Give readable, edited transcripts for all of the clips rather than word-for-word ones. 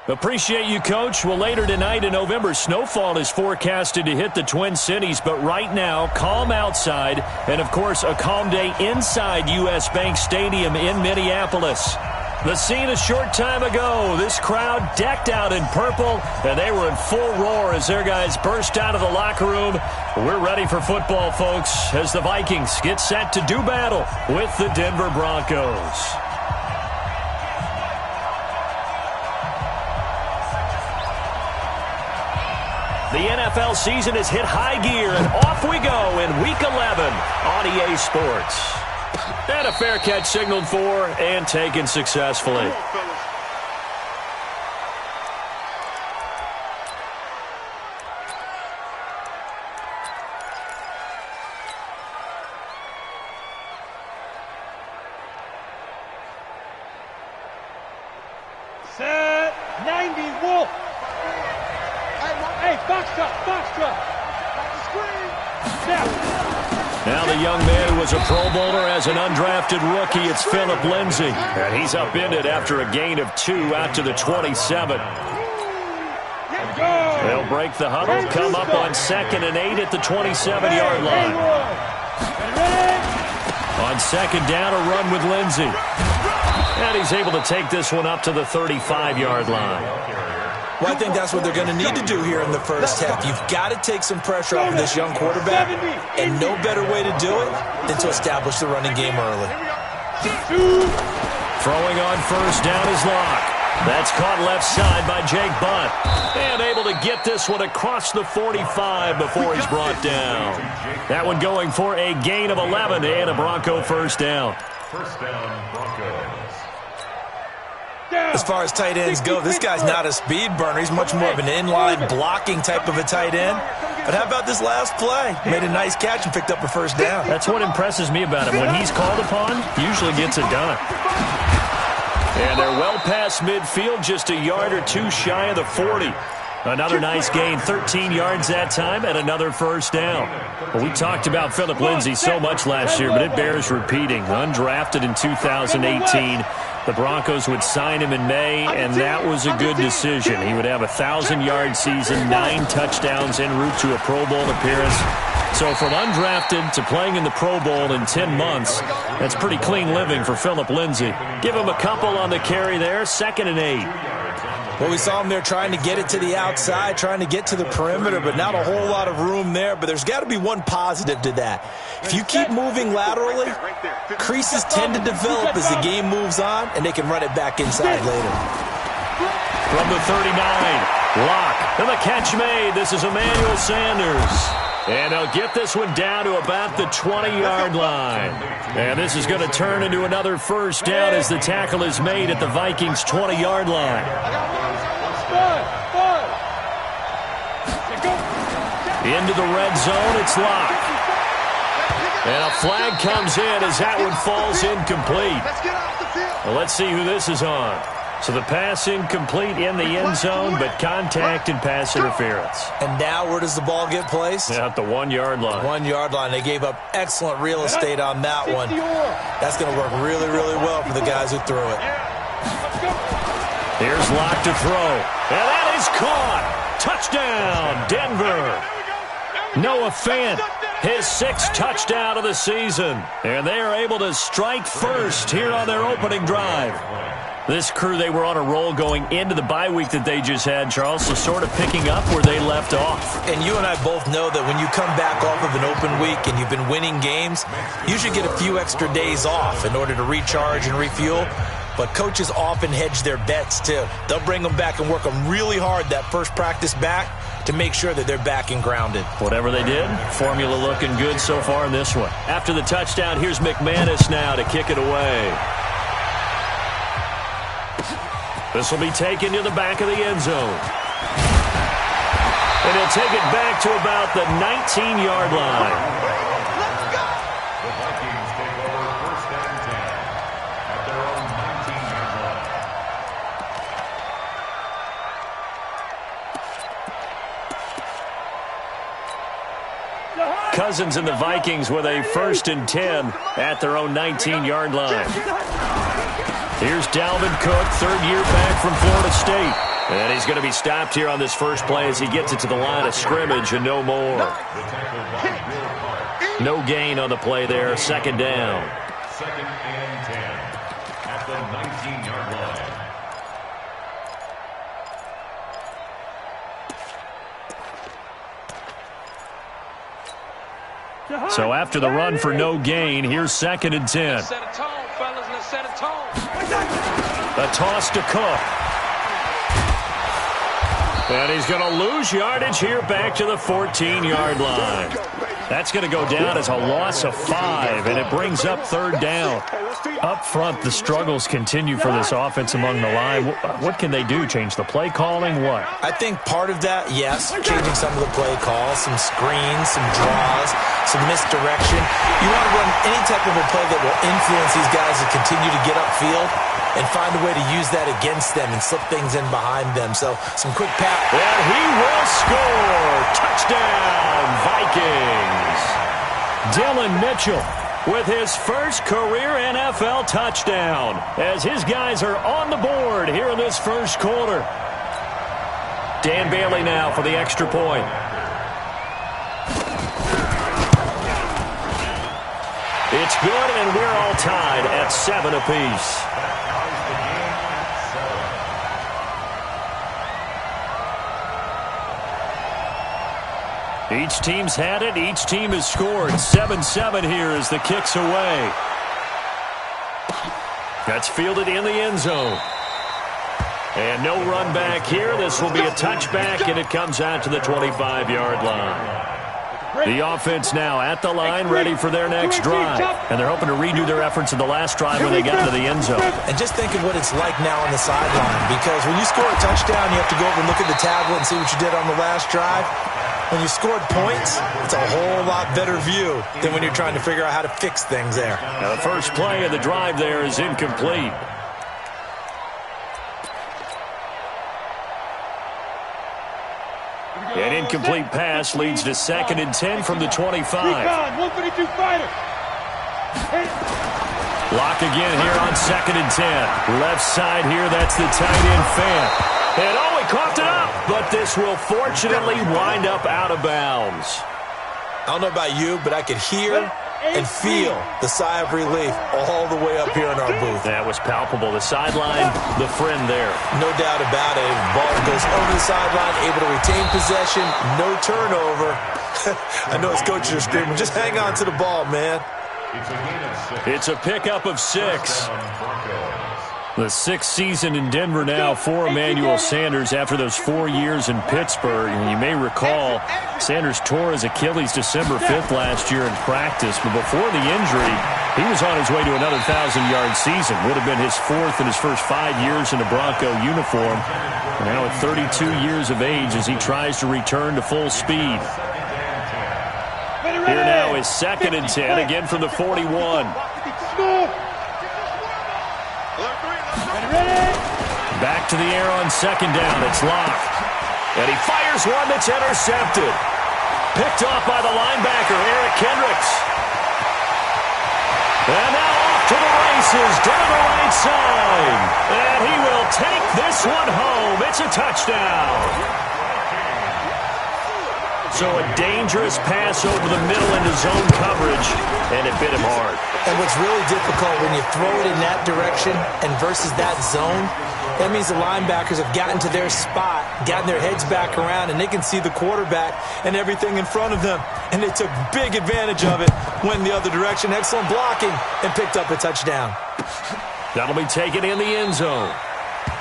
Appreciate you, Coach. Well, later tonight in November, snowfall is forecasted to hit the Twin Cities, but right now, calm outside, and of course, a calm day inside U.S. Bank Stadium in Minneapolis. The scene a short time ago, this crowd decked out in purple, and they were in full roar as their guys burst out of the locker room. We're ready for football, folks, as the Vikings get set to do battle with the Denver Broncos. The NFL season has hit high gear, and off we go in Week 11 on EA Sports. And a fair catch signaled for and taken successfully. Set 90 Wolf. Hey, box truck. Now the young man who was a Pro Bowler as an undrafted rookie, it's Philip Lindsay. And he's upended after a gain of 2 out to the 27. They'll break the huddle, come up on 2nd and 8 at the 27-yard line. On 2nd down, a run with Lindsay. And he's able to take this one up to the 35-yard line. Well, I think that's what they're going to need to do here in the first half. You've got to take some pressure off of this young quarterback, and no better way to do it than to establish the running game early. Throwing on first down is Locke. That's caught left side by Jake Butt. And able to get this one across the 45 before he's brought down. That one going for a gain of 11 and a Bronco first down. First down, Broncos. As far as tight ends go, this guy's not a speed burner. He's much more of an inline blocking type of a tight end. But how about this last play? Made a nice catch and picked up a first down. That's what impresses me about him. When he's called upon, usually gets it done. And they're well past midfield, just a yard or two shy of the 40. Another nice gain, 13 yards that time, and another first down. Well, we talked about Philip Lindsay so much last year, but it bears repeating. Undrafted in 2018. The Broncos would sign him in May, and that was a good decision. He would have a 1,000-yard season, 9 touchdowns en route to a Pro Bowl appearance. So from undrafted to playing in the Pro Bowl in 10 months, that's pretty clean living for Philip Lindsay. Give him a couple on the carry there, 2nd and 8. Well, we saw him there trying to get it to the outside, trying to get to the perimeter, but not a whole lot of room there. But there's got to be one positive to that. If you keep moving laterally, creases tend to develop as the game moves on, and they can run it back inside later. From the 39, Locke, and the catch made. This is Emmanuel Sanders. And he'll get this one down to about the 20-yard line. And this is going to turn into another first down as the tackle is made at the Vikings' 20-yard line. Into the red zone, it's Locke. And a flag comes in as that one falls incomplete. Well, let's see who this is on. So the pass incomplete in the end zone, but contact and pass interference. And now where does the ball get placed? At the 1-yard line. 1-yard line. They gave up excellent real estate on that one. That's going to work really, really well for the guys who threw it. Here's Locke to throw. And that is caught. Touchdown, Denver. Noah Fant, his 6th touchdown of the season. And they are able to strike first here on their opening drive. This crew, they were on a roll going into the bye week that they just had, Charles, so sort of picking up where they left off. And you and I both know that when you come back off of an open week and you've been winning games, you should get a few extra days off in order to recharge and refuel. But coaches often hedge their bets, too. They'll bring them back and work them really hard that first practice back to make sure that they're back and grounded. Whatever they did, formula looking good so far in this one. After the touchdown, here's McManus now to kick it away. This will be taken to the back of the end zone. And he'll take it back to about the 19-yard line. Let's go! The Vikings take over first and 10 at their own 19-yard line. Cousins and the Vikings with a 1st and 10 at their own 19-yard line. Here's Dalvin Cook, 3rd year back from Florida State. And he's going to be stopped here on this first play as he gets it to the line of scrimmage and no more. No gain on the play there. Second down. Second and 10 at the 19-yard line. So after the run for no gain, here's second and 10. Set a tone, fellas. Let's set a tone. A toss to Cook. And he's going to lose yardage here back to the 14-yard line. That's going to go down as a loss of 5, and it brings up third down. Up front, the struggles continue for this offense among the line. What can they do? Change the play calling? What? I think part of that, yes, changing some of the play calls, some screens, some draws, some misdirection. You want to run any type of a play that will influence these guys to continue to get upfield and find a way to use that against them and slip things in behind them. So some quick pass. And he will score. Touchdown, Vikings. Dylan Mitchell with his first career NFL touchdown as his guys are on the board here in this first quarter. Dan Bailey now for the extra point. It's good, and we're all tied at 7 apiece. Each team's had it. Each team has scored. 7-7 here as the kick's away. That's fielded in the end zone. And no run back here. This will be a touchback, and it comes out to the 25-yard line. The offense now at the line, ready for their next drive. And they're hoping to redo their efforts in the last drive when they got into the end zone. And just think of what it's like now on the sideline. Because when you score a touchdown, you have to go over and look at the tablet and see what you did on the last drive. When you scored points, it's a whole lot better view than when you're trying to figure out how to fix things there. Now the first play of the drive there is incomplete. An incomplete pass leads to second and 10 from the 25. 152 fighter. Lock again here on second and 10. Left side here, that's the tight end Fant. And oh, he coughed it up, but this will fortunately wind up out of bounds. I don't know about you, but I could hear and feel the sigh of relief all the way up here in our booth. That was palpable. The sideline, the friend there. No doubt about it. Ball goes over the sideline, able to retain possession, no turnover. I know his coaches are screaming, just hang on to the ball, man. It's a pickup of 6. The 6th season in Denver now for Emmanuel Sanders after those 4 years in Pittsburgh. And you may recall Sanders tore his Achilles December 5th last year in practice. But before the injury, he was on his way to another 1,000-yard season. Would have been his 4th in his first 5 years in a Bronco uniform. And now at 32 years of age as he tries to return to full speed. Here now is second and 10, again from the 41. Back to the air on second down. It's locked. And he fires one that's intercepted. Picked off by the linebacker, Eric Kendricks. And now off to the races down the right side. And he will take this one home. It's a touchdown. So a dangerous pass over the middle into zone coverage, and it bit him hard. And what's really difficult when you throw it in that direction and versus that zone, that means the linebackers have gotten to their spot, gotten their heads back around, and they can see the quarterback and everything in front of them. And they took big advantage of it, went the other direction, excellent blocking, and picked up a touchdown. That'll be taken in the end zone.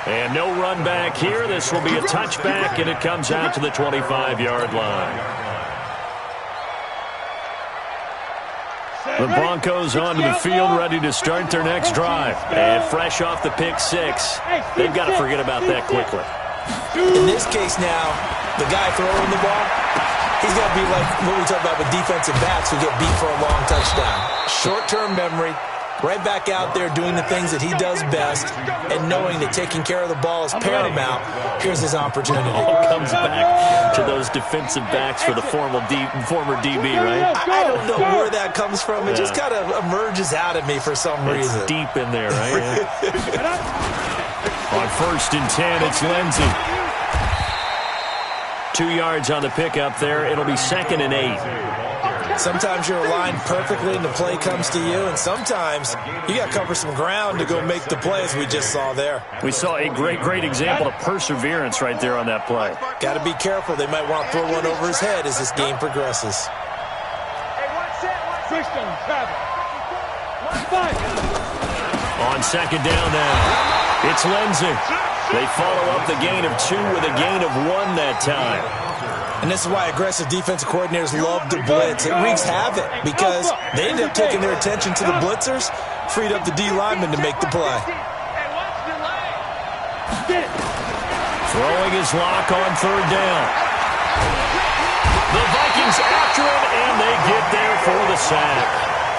And no run back here. This will be a touchback, and it comes out to the 25-yard line. The Broncos onto the field, ready to start their next drive. And fresh off the pick 6, they've got to forget about that quickly. In this case now, the guy throwing the ball, he's got to be like what we talk about with defensive backs who get beat for a long touchdown. Short-term memory. Right back out there doing the things that he does best and knowing that taking care of the ball is paramount. Here's his opportunity. All comes back to those defensive backs for the former DB, right? I don't know where that comes from. It just kind of emerges out of me for some reason. It's deep in there, right? On first and 10, it's Lindsey. 2 yards on the pickup there. It'll be 2nd and 8. Sometimes you're aligned perfectly and the play comes to you, and sometimes you got to cover some ground to go make the play, as we just saw there. We saw a great example of perseverance right there on that play. Got to be careful. They might want to throw one over his head as this game progresses. On 2nd down now, it's Lindsay. They follow up the gain of 2 with a gain of 1 that time. And this is why aggressive defensive coordinators love to blitz. It wreaks havoc because they end up taking their attention to the blitzers, freed up the D lineman to make the play. Throwing his lock on 3rd down. The Vikings after him, and they get there for the sack.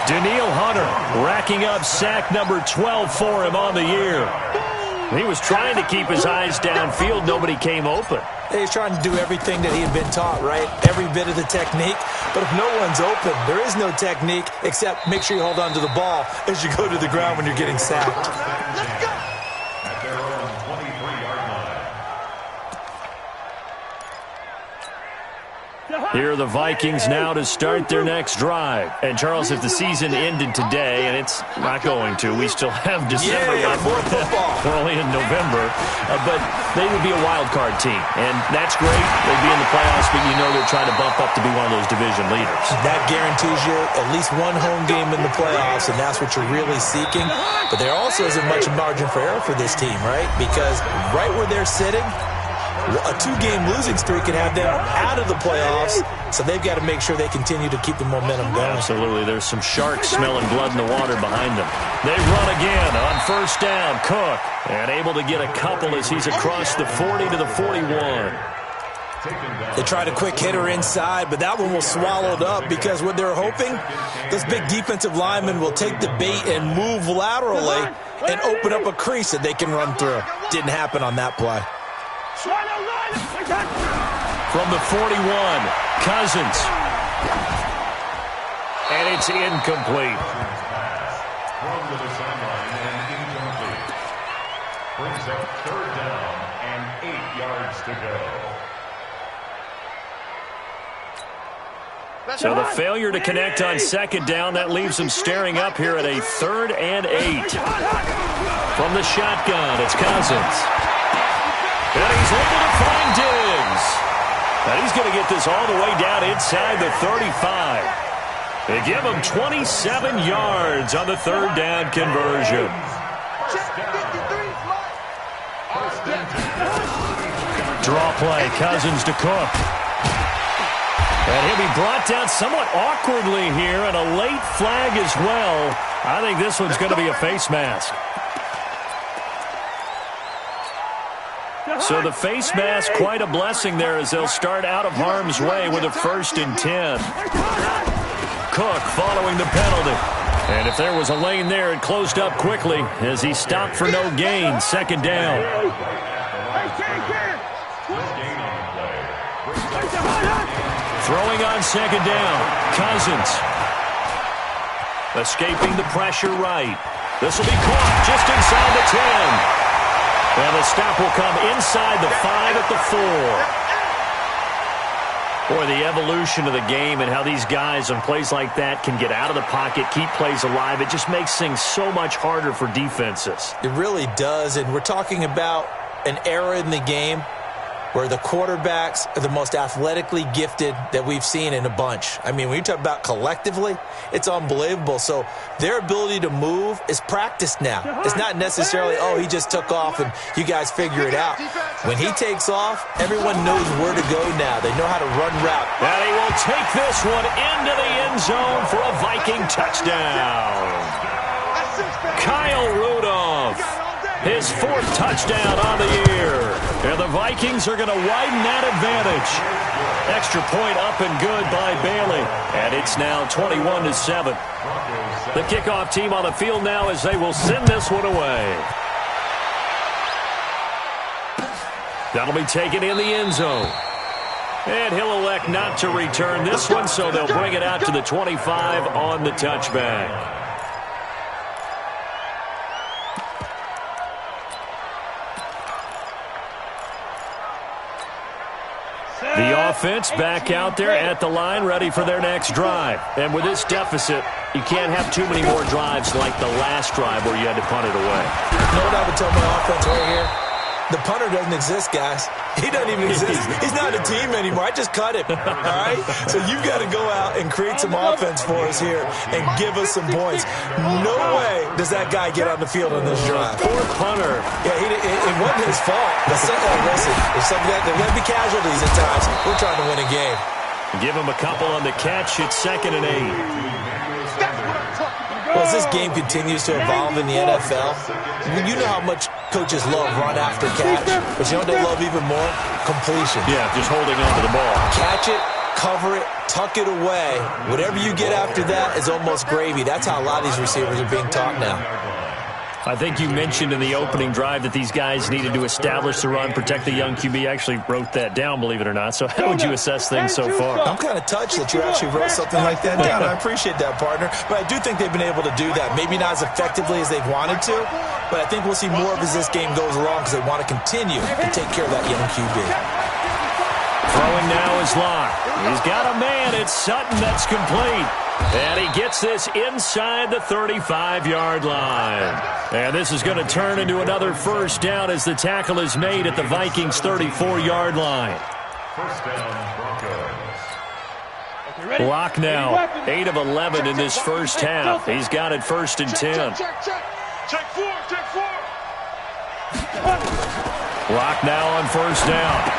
Daniil Hunter racking up sack number 12 for him on the year. He was trying to keep his eyes downfield. Nobody came open. He's trying to do everything that he had been taught, right? Every bit of the technique. But if no one's open, there is no technique except make sure you hold on to the ball as you go to the ground when you're getting sacked. Let's go! At their own 23-yard line. Here are the Vikings now to start their next drive. And, Charles, if the season ended today, and it's not going to, we still have December left. More football. We're only in November. But they would be a wild card team. And that's great. They'd be in the playoffs, but you know they're trying to bump up to be one of those division leaders. That guarantees you at least one home game in the playoffs, and that's what you're really seeking. But there also isn't much margin for error for this team, right? Because right where they're sitting, a 2-game losing streak can have them out of the playoffs, so they've got to make sure they continue to keep the momentum going. Absolutely. There's some sharks smelling blood in the water behind them. They run again on 1st down. Cook, and able to get a couple as he's across the 40 to the 41. They tried a quick hitter inside, but that one was swallowed up because what they're hoping, this big defensive lineman will take the bait and move laterally and open up a crease that they can run through. Didn't happen on that play. From the 41, Cousins. And it's incomplete. Thrown to the sideline and incomplete. Brings up 3rd down and 8 yards to go. So the failure to connect on 2nd down, that leaves them staring up here at a 3rd and 8. From the shotgun, it's Cousins. And he's able to find Diggs. And he's going to get this all the way down inside the 35. They give him 27 yards on the 3rd down conversion. Draw play, Cousins to Cook. And he'll be brought down somewhat awkwardly here, and a late flag as well. I think this one's going to be a face mask. So the face mask, quite a blessing there as they'll start out of harm's way with a 1st and 10. Cook following the penalty. And if there was a lane there, it closed up quickly as he stopped for no gain. 2nd down. Throwing on 2nd down. Cousins. Escaping the pressure right. This will be caught just inside the 10. And the stop will come inside the 5 at the 4. Boy, the evolution of the game and how these guys on plays like that can get out of the pocket, keep plays alive, it just makes things so much harder for defenses. It really does, and we're talking about an era in the game where the quarterbacks are the most athletically gifted that we've seen in a bunch. I mean, when you talk about collectively, it's unbelievable. So their ability to move is practiced now. It's not necessarily, oh, he just took off and you guys figure it out. When he takes off, everyone knows where to go now. They know how to run route. And he will take this one into the end zone for a Viking touchdown. Kyle Rudolph. His 4th touchdown on the year. And the Vikings are going to widen that advantage. Extra point up and good by Bailey. And it's now 21-7. The kickoff team on the field now as they will send this one away. That'll be taken in the end zone. And he'll elect not to return this one, so they'll bring it out to the 25 on the touchback. The offense back out there at the line, ready for their next drive. And with this deficit, you can't have too many more drives like the last drive where you had to punt it away. You know what I would tell my offense right here? The punter doesn't exist, guys. He doesn't even exist. He's not a team anymore. I just cut him, all right? So you've got to go out and create some offense for us here and give us some points. No way does that guy get on the field on this drive. Poor punter. Yeah, it wasn't his fault. But listen, there's going to be casualties at times. We're trying to win a game. Give him a couple on the catch. It's 2nd and 8. Well, as this game continues to evolve in the NFL, you know how much coaches love run after catch, but you know what they love even more? Completion. Yeah, just holding on to the ball. Catch it, cover it, tuck it away. Whatever you get after that is almost gravy. That's how a lot of these receivers are being taught now. I think you mentioned in the opening drive that these guys needed to establish the run, protect the young QB. I actually wrote that down, believe it or not. So how would you assess things so far? I'm kind of touched that you actually wrote something like that down. I appreciate that, partner. But I do think they've been able to do that. Maybe not as effectively as they've wanted to, but I think we'll see more of as this game goes along because they want to continue to take care of that young QB. Throwing now is Locke. He's got a man. It's Sutton that's complete. And he gets this inside the 35-yard line. And this is going to turn into another first down as the tackle is made at the Vikings' 34-yard line. First down, Broncos. Locke now, 8 of 11 in this first half. He's got it 1st and 10. Check 4. Locke now on first down.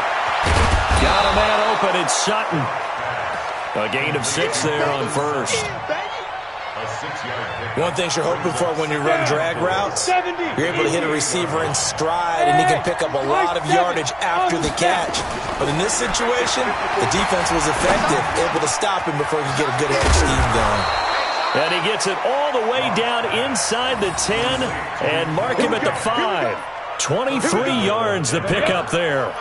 Got a man open. It's Sutton. A gain of 6 there on first. One thing you're hoping for when you run drag routes, you're able to hit a receiver in stride, and he can pick up a lot of yardage after the catch. But in this situation, the defense was effective, able to stop him before he could get a good head scheme going. And he gets it all the way down inside the 10 and mark him at the 5. 23 yards the pickup there.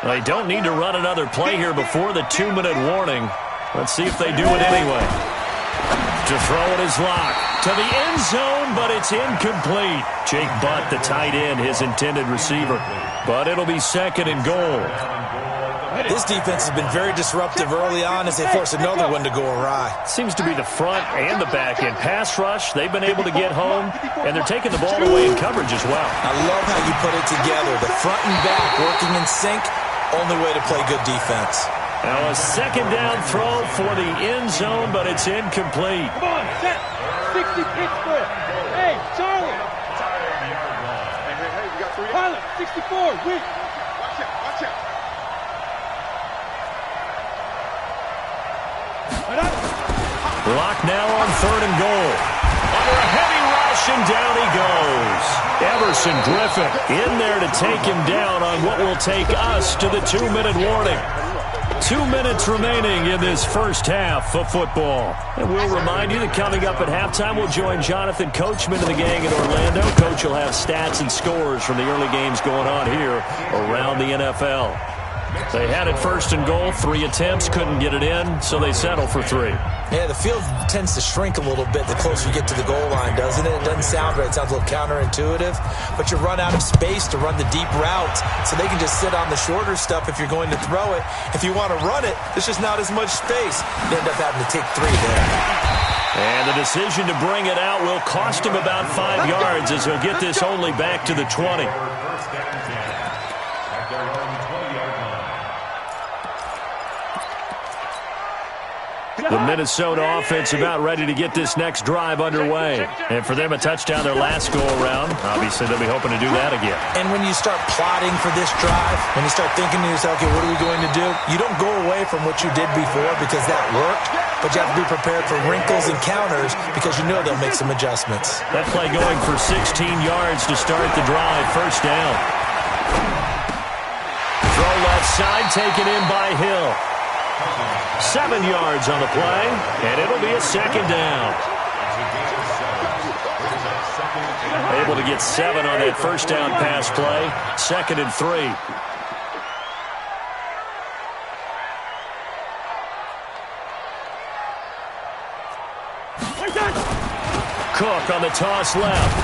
They don't need to run another play here before the 2-minute warning. Let's see if they do it anyway. To throw it is Locke. To the end zone, but it's incomplete. Jake Butt, the tight end, his intended receiver. But it'll be 2nd and goal. This defense has been very disruptive early on as they force another one to go awry. Seems to be the front and the back end. Pass rush, they've been able to get home, and they're taking the ball away in coverage as well. I love how you put it together. The front and back working in sync. Only way to play good defense. Now a 2nd down throw for the end zone, but it's incomplete. Come on, set. 60 Pittsburgh. Hey, Charlie. Hey, we got 3. Pilot, 64. Wait. Watch out. Locke now on 3rd and goal. Under a heavy rush, and down he goes. Everson Griffin in there to take him down on what will take us to the 2-minute warning. 2 minutes remaining in this first half of football. And we'll remind you that coming up at halftime, we'll join Jonathan Coachman and the gang in Orlando. Coach will have stats and scores from the early games going on here around the NFL. They had it 1st and goal, 3 attempts, couldn't get it in, so they settle for 3. Yeah, the field tends to shrink a little bit the closer you get to the goal line, doesn't it? It doesn't sound right. It sounds a little counterintuitive. But you run out of space to run the deep routes, so they can just sit on the shorter stuff if you're going to throw it. If you want to run it, there's just not as much space. You end up having to take 3 there. And the decision to bring it out will cost him about 5 yards as he'll get this only back to the 20. The Minnesota offense about ready to get this next drive underway. And for them, a touchdown their last go-around. Obviously, they'll be hoping to do that again. And when you start plotting for this drive, when you start thinking to yourself, okay, what are we going to do? You don't go away from what you did before because that worked, but you have to be prepared for wrinkles and counters because you know they'll make some adjustments. That play going for 16 yards to start the drive. First down. Throw left side, taken in by Hill. 7 yards on the play, and it'll be a 2nd down. Able to get 7 on that first down pass play. 2nd and 3. Cook on the toss left.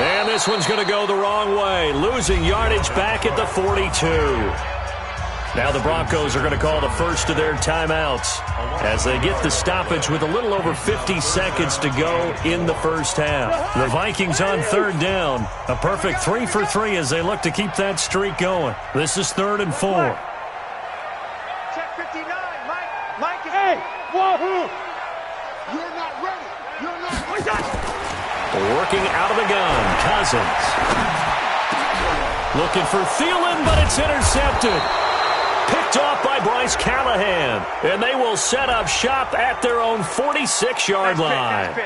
And this one's going to go the wrong way. Losing yardage back at the 42. Now the Broncos are going to call the first of their timeouts as they get the stoppage with a little over 50 seconds to go in the first half. The Vikings on third down. A perfect 3 for 3 as they look to keep that streak going. This is 3rd and 4. Check 59, Mike. Hey, wahoo! You're not ready. You're not ready. Working out of the gun, Cousins. Looking for Thielen, but it's intercepted. Picked off by Bryce Callahan. And they will set up shop at their own 46-yard line.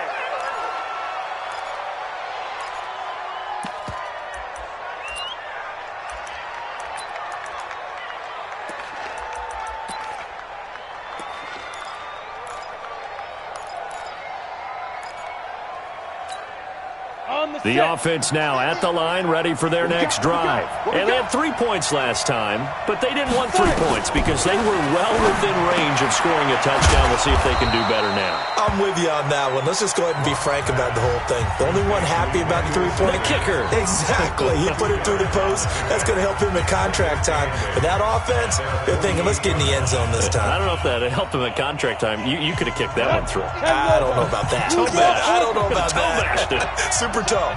The offense now at the line, ready for their next drive. And they had 3 points last time, but they didn't want 3 points because they were well within range of scoring a touchdown. We'll see if they can do better now. I'm with you on that one. Let's just go ahead and be frank about the whole thing. The only one happy about the 3-point kicker. Exactly. He put it through the post. That's going to help him in contract time. But that offense, they're thinking, let's get in the end zone this time. I don't know if that helped him at contract time. You could have kicked that one through. I don't know about that. I don't know about that. Super toe.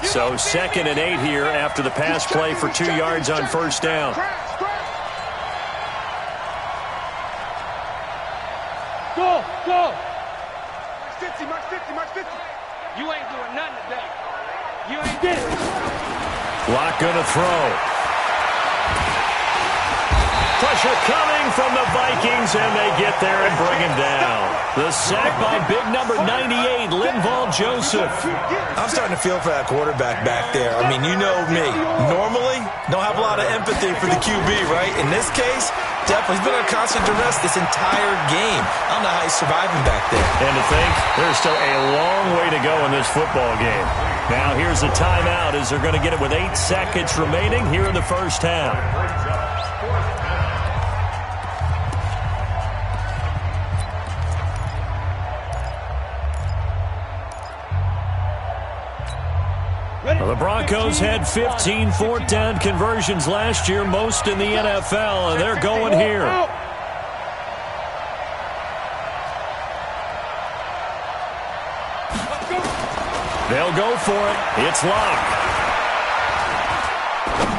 So 2nd and 8 here after the pass play for 2 yards on first down. Go! March 50. You ain't doing nothing today. You ain't did it. Lock gonna throw. Pressure coming from the Vikings, and they get there and bring him down. The sack by big number 98, Linval Joseph. I'm starting to feel for that quarterback back there. I mean, you know me. Normally, don't have a lot of empathy for the QB, right? In this case, definitely. He's been on constant duress this entire game. I don't know how he's surviving back there. And to think, there's still a long way to go in this football game. Now here's a timeout as they're going to get it with 8 seconds remaining here in the first half. The Broncos had 15 fourth down conversions last year, most in the NFL, and they're going here. They'll go for it. It's Locke.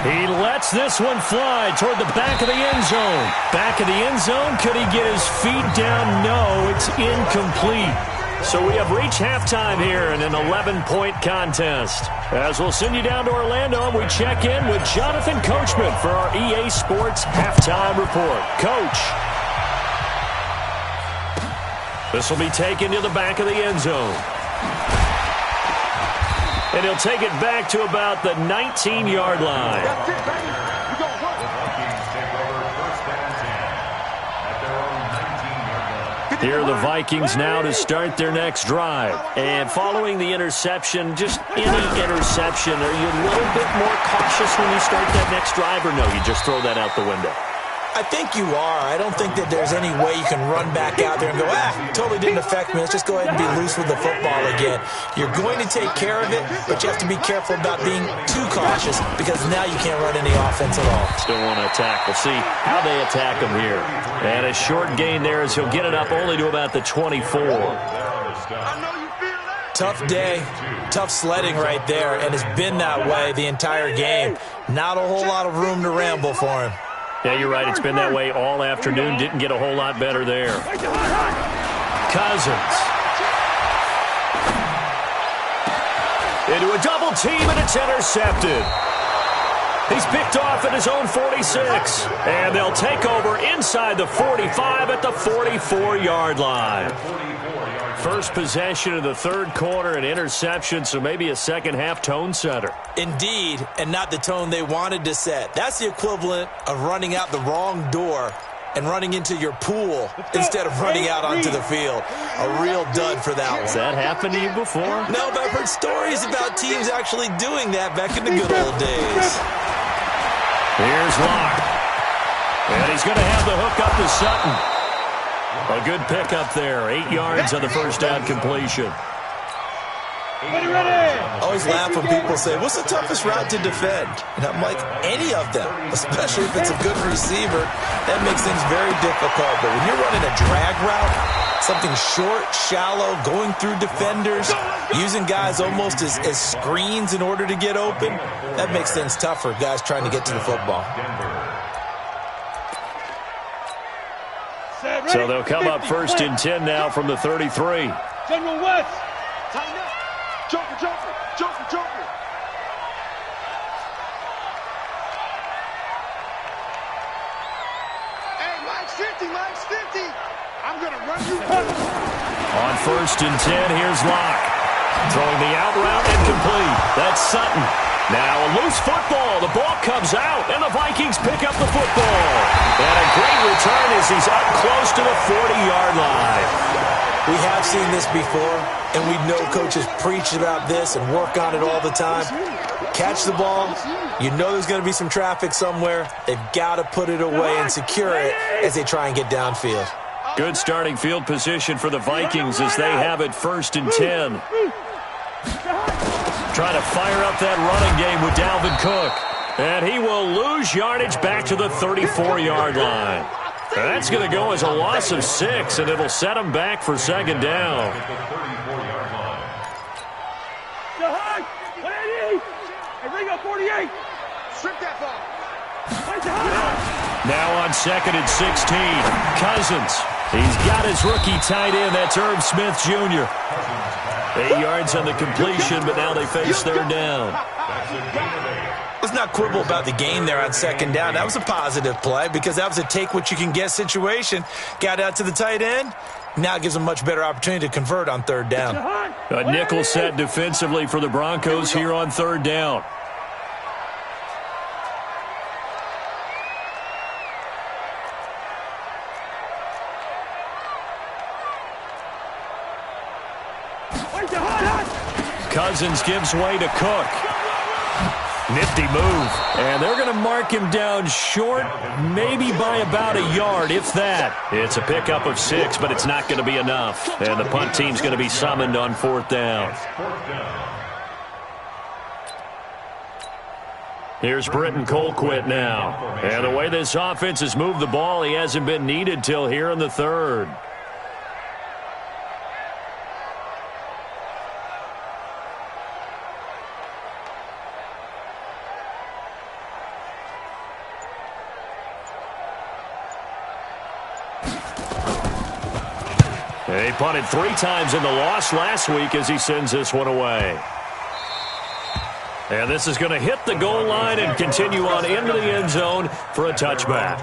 He lets this one fly toward the back of the end zone. Back of the end zone. Could he get his feet down? No, it's incomplete. So we have reached halftime here in an 11-point contest. As we'll send you down to Orlando, and we check in with Jonathan Coachman for our EA Sports Halftime Report. Coach. This will be taken to the back of the end zone. And he'll take it back to about the 19-yard line. That's it, baby. We're going to work. The Vikings take over 1st and 10 at their own 19-yard line. Here are the Vikings now to start their next drive. And following the interception, just any interception, are you a little bit more cautious when you start that next drive, or no, you just throw that out the window? I think you are. I don't think that there's any way you can run back out there and go, totally didn't affect me. Let's just go ahead and be loose with the football again. You're going to take care of it, but you have to be careful about being too cautious because now you can't run any offense at all. Still want to attack. We'll see how they attack him here. And a short gain there as he'll get it up only to about the 24. Tough day, tough sledding right there, and it's been that way the entire game. Not a whole lot of room to ramble for him. Yeah, you're right. It's been that way all afternoon. Didn't get a whole lot better there. Cousins. Into a double team, and it's intercepted. He's picked off at his own 46. And they'll take over inside the 45 at the 44-yard line. First possession of the third quarter, an interception, so maybe a second-half tone setter. Indeed, and not the tone they wanted to set. That's the equivalent of running out the wrong door and running into your pool instead of running out onto the field. A real dud for that one. Has that happened to you before? No, but I've heard stories about teams actually doing that back in the good old days. Here's Locke. And he's going to have the hook up to Sutton. A good pickup there. 8 yards on the first down completion. I always laugh when people say, what's the toughest route to defend? And I'm like, any of them, especially if it's a good receiver. That makes things very difficult. But when you're running a drag route, something short, shallow, going through defenders, using guys almost as screens in order to get open, that makes things tougher, guys trying to get to the football. So they'll come up first and 10 now from the 33. General West. Tighten up. Joker, Joker, Joker, Joker. Hey, Mike's 50, Mike's 50. I'm going to run you. On first and 10, here's Locke. Throwing the out route and complete. That's Sutton. Now a loose football. The ball comes out, and the Vikings pick up the football. And a great return as he's up close to the 40-yard line. We have seen this before, and we know coaches preach about this and work on it all the time. Catch the ball. You know there's going to be some traffic somewhere. They've got to put it away and secure it as they try and get downfield. Good starting field position for the Vikings as they have it first and 10. Trying to fire up that running game with Dalvin Cook. And he will lose yardage back to the 34-yard line. That's going to go as a loss of 6, and it'll set him back for second down. Now on second and 16, Cousins. He's got his rookie tight end. That's Herb Smith Jr. 8 yards on the completion, but now they face third down. Let's not quibble about the gain there on second down. That was a positive play because that was a take-what-you-can-get situation. Got out to the tight end. Now it gives them a much better opportunity to convert on third down. A nickel set defensively for the Broncos here on third down. Cousins gives way to Cook. Nifty move. And they're going to mark him down short, maybe by about a yard, if that. It's a pickup of 6, but it's not going to be enough. And the punt team's going to be summoned on fourth down. Here's Britton Colquitt now. And the way this offense has moved the ball, he hasn't been needed till here in the third. He punted 3 times in the loss last week as he sends this one away. And this is going to hit the goal line and continue on into the end zone for a touchback.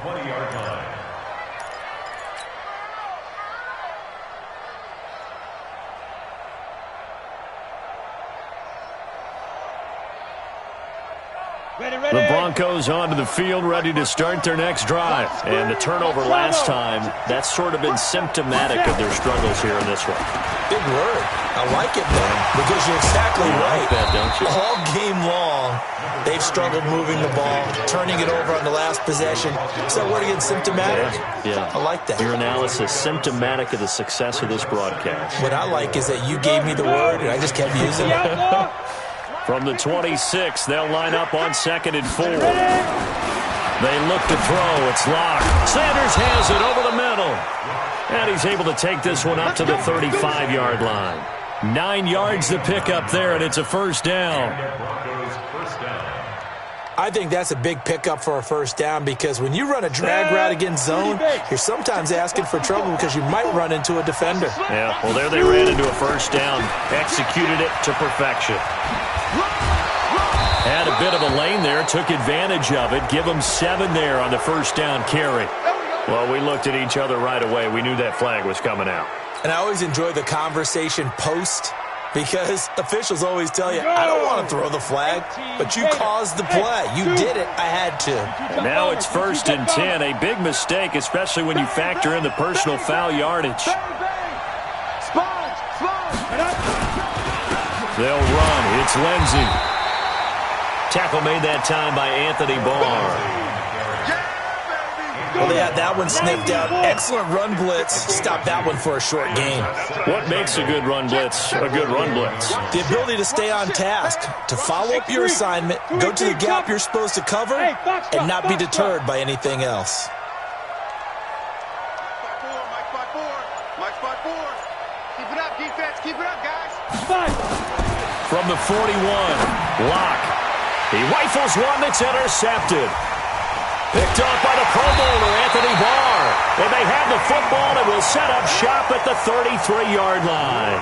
The Broncos onto the field, ready to start their next drive. And the turnover last time, that's sort of been symptomatic of their struggles here in this one. Big word. I like it, man, because you're exactly right. Like that, don't you? All game long, they've struggled moving the ball, turning it over on the last possession. Is that word again, symptomatic? Yeah. I like that. Your analysis, symptomatic of the success of this broadcast. What I like is that you gave me the word, and I just kept using it. From the 26, they'll line up on second and 4. They look to throw. It's Locke. Sanders has it over the middle. And he's able to take this one up to the 35-yard line. 9 yards to pick up there, and it's a first down. I think that's a big pickup for a first down because when you run a drag route against zone, you're sometimes asking for trouble because you might run into a defender. Yeah, well, there they ran into a first down, executed it to perfection. Had a bit of a lane there, took advantage of it. Give them 7 there on the first down carry. Well, we looked at each other right away. We knew that flag was coming out. And I always enjoy the conversation post because officials always tell you, I don't want to throw the flag, but you caused the play. You did it. I had to. And now it's first and 10. A big mistake, especially when you factor in the personal foul yardage. They'll run. It's Lindsey. Tackle made that time by Anthony Barr. Well, they had that one sniffed out. Excellent run blitz. Stop that one for a short gain. What makes a good run blitz a good run blitz? The ability to stay on task, to follow up your assignment, go to the gap you're supposed to cover, and not be deterred by anything else. Mike spot 4. Keep it up, defense. Keep it up, guys. From the 41, Locke. He rifles one that's intercepted. Picked up by the Pro Bowler, Anthony Barr. And they have the football and will set up shop at the 33-yard line.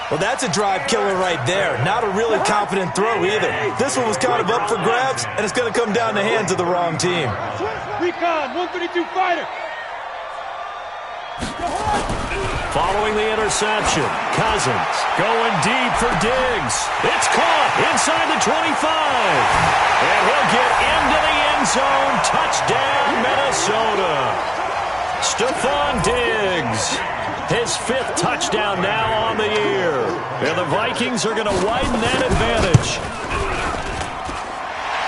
Well, that's a drive killer right there. Not a really confident throw either. This one was kind of up for grabs, and it's going to come down the hands of the wrong team. Recon, 132 fighter. Following the interception, Cousins going deep for Diggs. It's caught inside the 25. And he'll get into the end zone. Touchdown, Minnesota. Stephon Diggs. His 5th touchdown now on the year. And the Vikings are going to widen that advantage.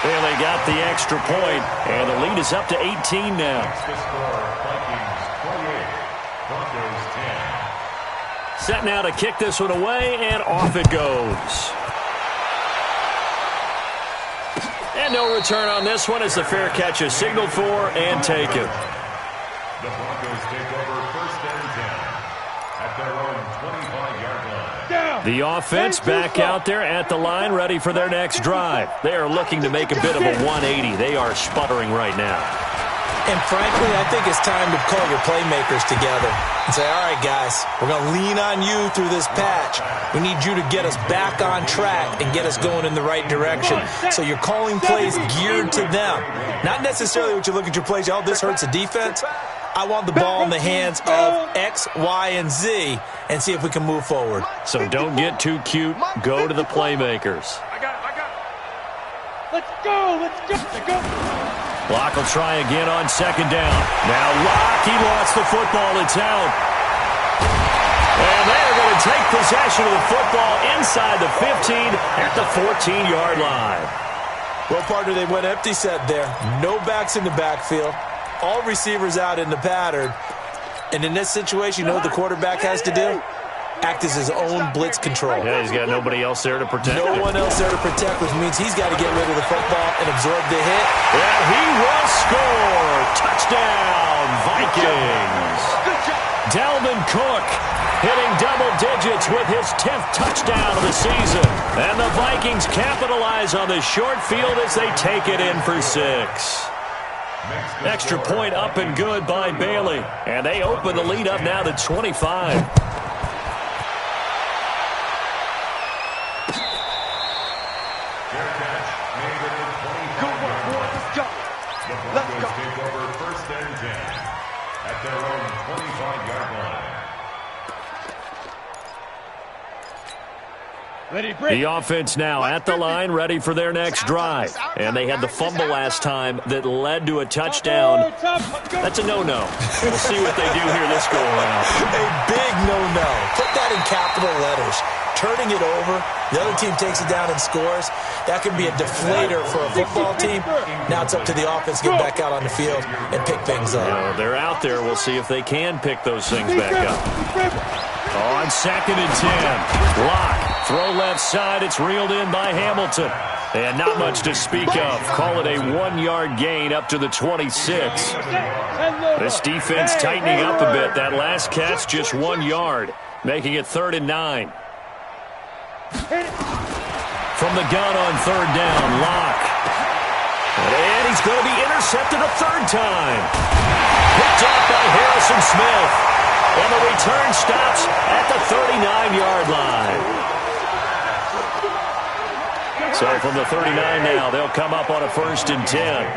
Well, they got the extra point, and the lead is up to 18 now. Set now to kick this one away, and off it goes. And no return on this one as the fair catch is signaled for and taken. The Broncos take over 1st and 10 at their own 25-yard line. The offense back out there at the line, ready for their next drive. They are looking to make a bit of a 180. They are sputtering right now. And frankly, I think it's time to call your playmakers together and say, all right, guys, we're going to lean on you through this patch. We need you to get us back on track and get us going in the right direction. So you're calling plays geared to them. Not necessarily what you look at your plays, oh, this hurts the defense. I want the ball in the hands of X, Y, and Z and see if we can move forward. So don't get too cute. Go to the playmakers. I got it. Let's go. Let's go. Locke will try again on 2nd down. Now Locke, he lost the football. It's out. And they're going to take possession of the football inside the 15 at the 14-yard line. Well, partner, they went empty set there. No backs in the backfield. All receivers out in the pattern. And in this situation, you know what the quarterback has to do? Act as his own blitz control. Yeah, he's got nobody else there to protect him. No one else there to protect, which means he's got to get rid of the football and absorb the hit. And he will score. Touchdown, Vikings. Dalvin Cook hitting double digits with his 10th touchdown of the season. And the Vikings capitalize on the short field as they take it in for 6. Extra point up and good by Bailey. And they open the lead up now to 25. Take over 1st and 10 at their own 25-yard line. The offense now at the line, ready for their next drive. And they had the fumble last time that led to a touchdown. That's a no-no. We'll see what they do here this go-around. A big no-no. Put that in capital letters. Turning it over, the other team takes it down and scores. That can be a deflator for a football team. Now it's up to the offense to get back out on the field and pick things up. They're out there. We'll see if they can pick those things back up. On 2nd and 10, Locke, throw left side. It's reeled in by Hamilton. And not much to speak of. Call it a 1-yard gain up to the 26. This defense tightening up a bit. That last catch just 1 yard, making it 3rd and 9. From the gun on 3rd down, Locke. And he's going to be intercepted a 3rd time. Picked up by Harrison Smith. And the return stops at the 39-yard line. So from the 39 now, they'll come up on a 1st and 10.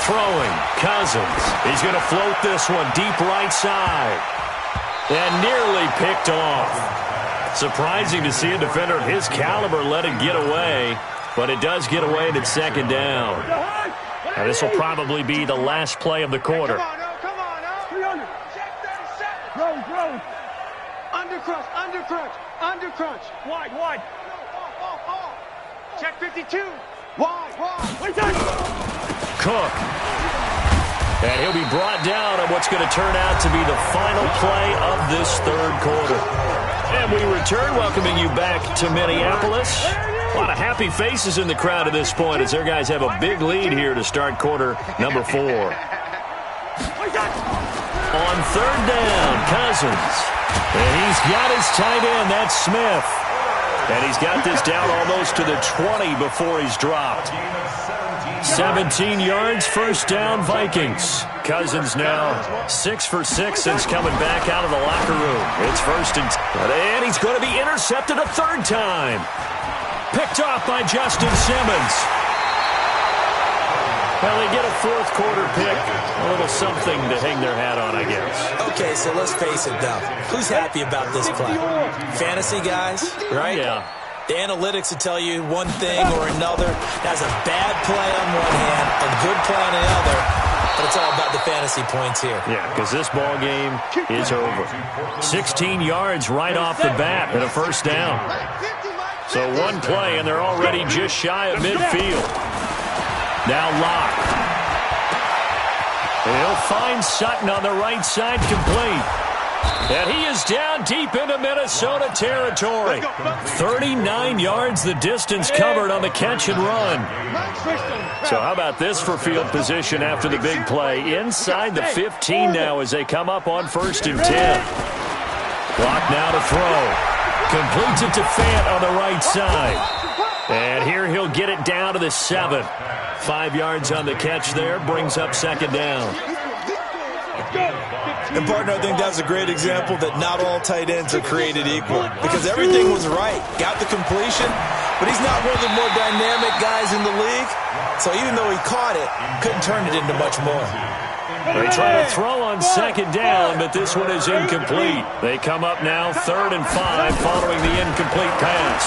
Throwing, Cousins. He's going to float this one deep right side. And nearly picked off. Surprising to see a defender of his caliber let it get away. But it does get away and it's 2nd down. Now this will probably be the last play of the quarter. Come on, 300. Check 37. Undercrush. Under crunch. Wide, wide. Check 52. Wide. Cook. And he'll be brought down on what's going to turn out to be the final play of this third quarter. And we return, welcoming you back to Minneapolis. A lot of happy faces in the crowd at this point as their guys have a big lead here to start quarter number 4. On third down, Cousins. And he's got his tight end, that's Smith. And he's got this down almost to the 20 before he's dropped. 17 yards, first down, Vikings. Cousins now 6 for 6 since coming back out of the locker room. It's first and 10. And he's going to be intercepted a third time. Picked off by Justin Simmons. Well, they get a fourth quarter pick. A little something to hang their hat on, I guess. Okay, so let's face it, though. Who's happy about this play? Fantasy guys, right? Yeah. The analytics will tell you one thing or another. That's a bad play on one hand, a good play on the other. But it's all about the fantasy points here. Yeah, because this ball game is over. 16 yards right off the bat and a first down. So one play, and they're already just shy of midfield. Now Locke. And he'll find Sutton on the right side, complete. And he is down deep into Minnesota territory. 39 yards the distance covered on the catch and run. So how about this for field position after the big play? Inside the 15 now as they come up on first and 10. Clock now to throw. Completes it to Fant on the right side. And here he'll get it down to the 7. 5 yards on the catch there. Brings up second down. And, partner, I think that's a great example that not all tight ends are created equal because everything was right. Got the completion, but he's not one of the more dynamic guys in the league. So even though he caught it, couldn't turn it into much more. They try to throw on second down, but this one is incomplete. They come up now 3rd and 5 following the incomplete pass.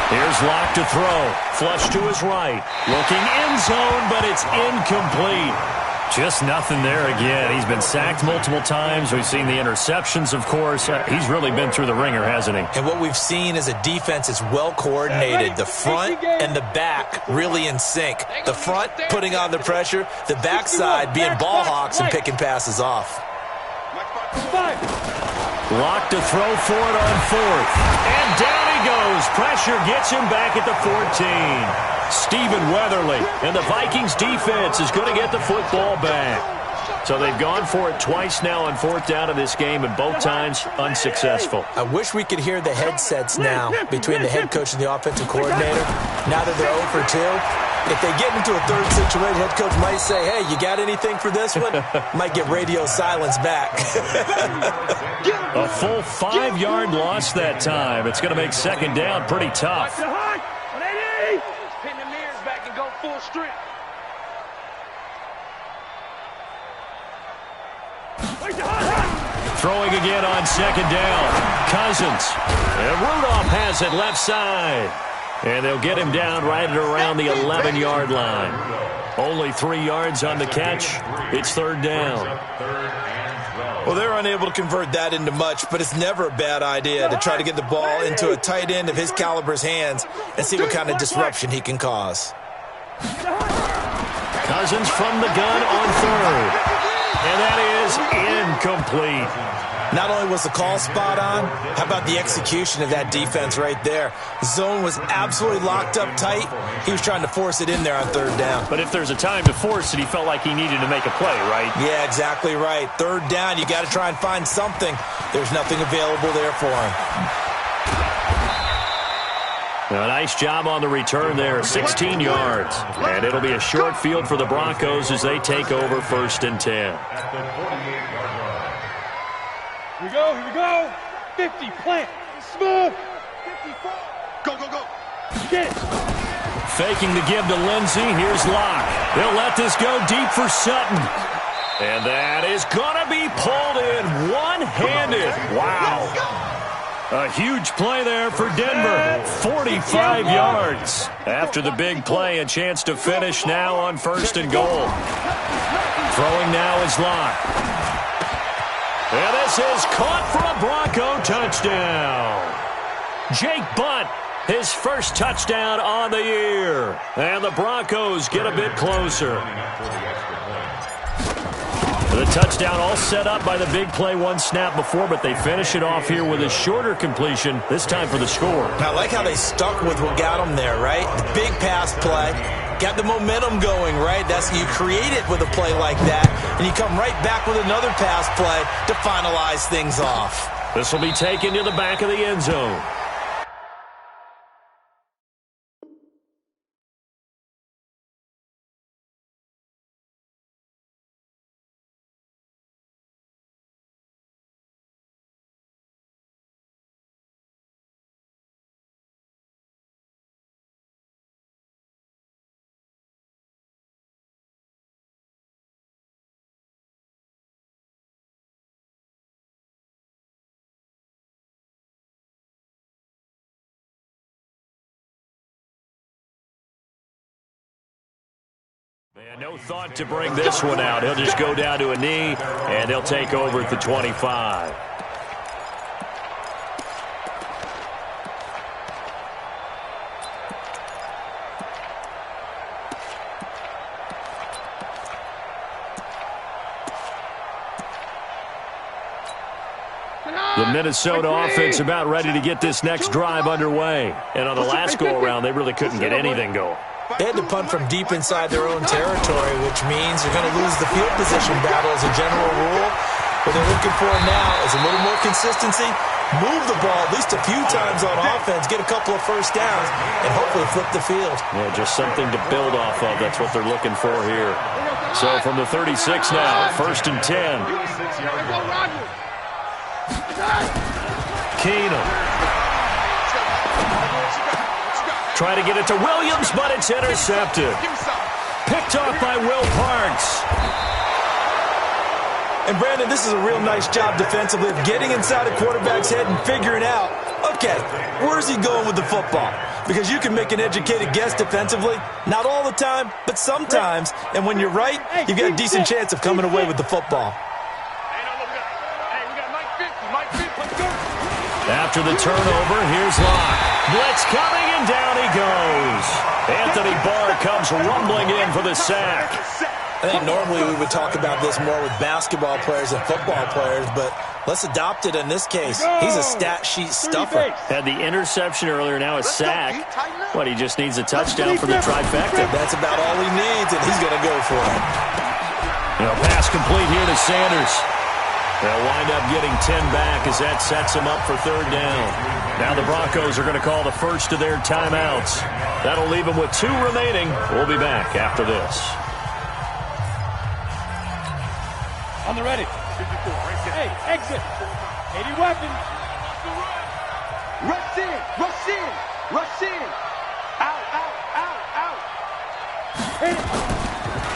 Here's Locke to throw. Flush to his right. Looking end zone, but it's incomplete. Just nothing there again. He's been sacked multiple times. We've seen the interceptions, of course. He's really been through the ringer, hasn't he? And what we've seen is a defense is well coordinated. The front and the back really in sync. The front putting on the pressure. The backside being ball hawks and picking passes off. Locke to throw for it on 4th. And down he goes. Pressure gets him back at the 14. Stephen Weatherly, and the Vikings defense is going to get the football back. So they've gone for it twice now on 4th down in this game, and both times unsuccessful. I wish we could hear the headsets now between the head coach and the offensive coordinator. Now that they're 0 for 2, if they get into a third situation, head coach might say, hey, you got anything for this one? Might get radio silence back. A full 5-yard loss that time. It's going to make second down pretty tough. Pin the mirrors back and go full strength. Throwing again on second down. Cousins. And Rudolph has it left side. And they'll get him down right at around the 11-yard line. Only 3 yards on the catch. It's 3rd down. Well, they're unable to convert that into much, but it's never a bad idea to try to get the ball into a tight end of his caliber's hands and see what kind of disruption he can cause. Cousins from the gun on 3rd. And that is incomplete. Not only was the call spot on, how about the execution of that defense right there? Zone was absolutely locked up tight. He was trying to force it in there on 3rd down. But if there's a time to force it, he felt like he needed to make a play, right? Yeah, exactly right. 3rd down, you got to try and find something. There's nothing available there for him. A nice job on the return there, 16 yards. And it'll be a short field for the Broncos as they take over 1st and 10. Here we go. 50, plant, smooth. 54. Go. Get it. Faking the give to Lindsey. Here's Locke. They'll let this go deep for Sutton. And that is going to be pulled in one-handed. Wow. A huge play there for Denver. 45 yards. After the big play, a chance to finish now on 1st and goal. Throwing now is Locke. And this is caught for a Bronco touchdown. Jake Butt, his first touchdown on the year. And the Broncos get a bit closer. The touchdown all set up by the big play one snap before, but they finish it off here with a shorter completion, this time for the score. I like how they stuck with what got them there, right? The big pass play, got the momentum going, right? That's you create it with a play like that, and you come right back with another pass play to finalize things off. This will be taken to the back of the end zone. And no thought to bring this one out. He'll just go down to a knee, and he'll take over at the 25. The Minnesota offense about ready to get this next drive underway. And on the last go-around, they really couldn't get anything going. They had to punt from deep inside their own territory, which means they're going to lose the field position battle as a general rule. What they're looking for now is a little more consistency, move the ball at least a few times on offense, get a couple of first downs, and hopefully flip the field. Yeah, just something to build off of. That's what they're looking for here. So from the 36 now, 1st and 10. Keenum. Try to get it to Williams, but it's intercepted. Picked off by Will Parks. And, Brandon, this is a real nice job defensively of getting inside a quarterback's head and figuring out, okay, where's he going with the football? Because you can make an educated guess defensively, not all the time, but sometimes. And when you're right, you've got a decent chance of coming away with the football. After the turnover, here's Locke. Blitz coming, and down he goes. Anthony Barr comes rumbling in for the sack. I think normally we would talk about this more with basketball players and football players, but let's adopt it in this case. He's a stat sheet stuffer. Had the interception earlier, now a sack. What, he just needs a touchdown for the trifecta. That's about all he needs, and he's going to go for it. Pass complete here to Sanders. They'll wind up getting 10 back as that sets them up for 3rd down. Now the Broncos are going to call the first of their timeouts. That'll leave them with 2 remaining. We'll be back after this. On the ready. Hey, exit. 80 weapons. Rush in, rush in, rush in. Out, out, out, out.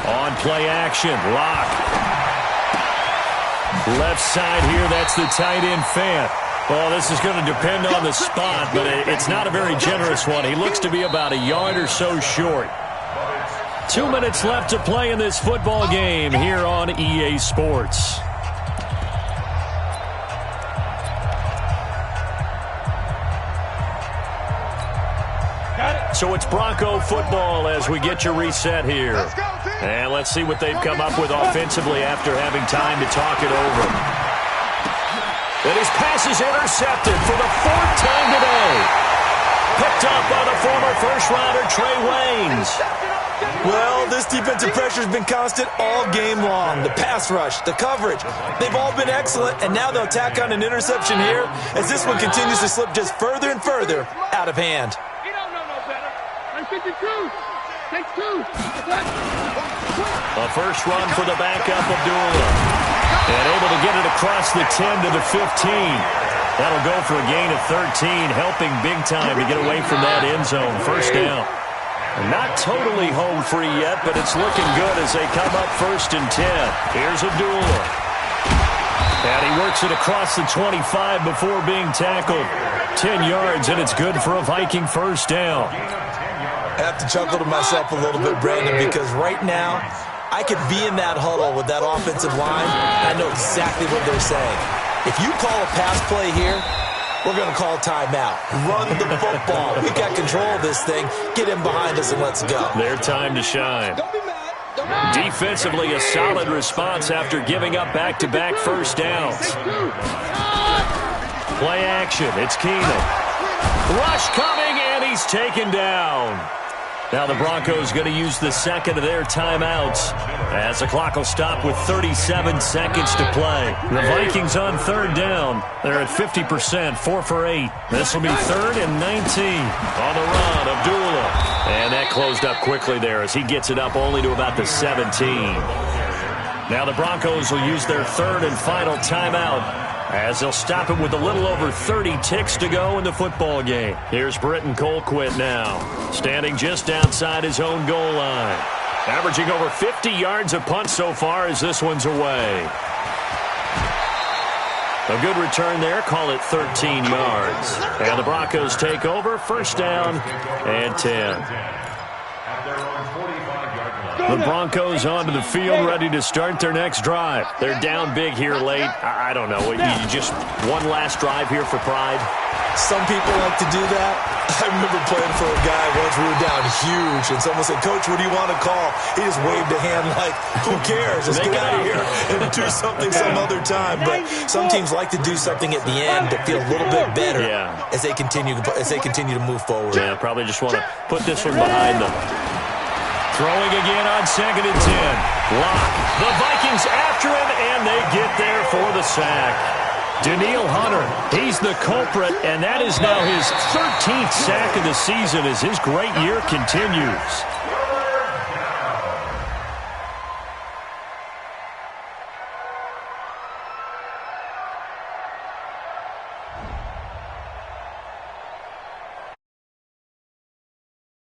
On play action, Locke. Left side here, that's the tight end Fant. Well, this is going to depend on the spot, but it's not a very generous one. He looks to be about a yard or so short. 2 minutes left to play in this football game here on EA Sports. So it's Bronco football as we get you reset here. And let's see what they've come up with offensively after having time to talk it over. And his pass is intercepted for the 4th time today. Picked up by the former first-rounder Trey Waynes. Well, this defensive pressure has been constant all game long. The pass rush, the coverage, they've all been excellent, and now they'll tack on an interception here as this one continues to slip just further and further out of hand. You don't know no better. I'm 52. Take 2. A first run for the backup Abdullah. And able to get it across the 10 to the 15. That'll go for a gain of 13, helping big time to get away from that end zone. 1st down. Not totally home free yet, but it's looking good as they come up 1st and 10. Here's Abdullah. And he works it across the 25 before being tackled. 10 yards, and it's good for a Viking 1st down. I have to chuckle to myself a little bit, Brandon, because right now I could be in that huddle with that offensive line. I know exactly what they're saying. If you call a pass play here, We're going to call timeout. Run the football. We got control of this thing. Get him behind us and let's go. Their time to shine. Don't be mad. Don't be mad. Defensively, a solid response after giving up back-to-back first downs. Play action. It's Keenum. Rush coming, and he's taken down. Now the Broncos going to use the second of their timeouts as the clock will stop with 37 seconds to play. The Vikings on third down. They're at 50%, 4 for 8. This will be 3rd and 19. On the run, Abdullah. And that closed up quickly there as he gets it up only to about the 17. Now the Broncos will use their third and final timeout as they'll stop it with a little over 30 ticks to go in the football game. Here's Britton Colquitt now, standing just outside his own goal line. Averaging over 50 yards a punt so far as this one's away. A good return there, call it 13 yards. And the Broncos take over, first down and 10. The Broncos onto the field, ready to start their next drive. They're down big here late. I don't know. You just one last drive here for pride? Some people like to do that. I remember playing for a guy once. We were down huge, and someone said, "Coach, what do you want to call?" He just waved a hand like, who cares? Let's get out of here and do something some other time. But some teams like to do something at the end to feel a little bit better as they continue to move forward. Yeah, probably just want to put this one behind them. Throwing again on 2nd and 10. Lock. The Vikings after him, and they get there for the sack. Danielle Hunter, he's the culprit, and that is now his 13th sack of the season as his great year continues.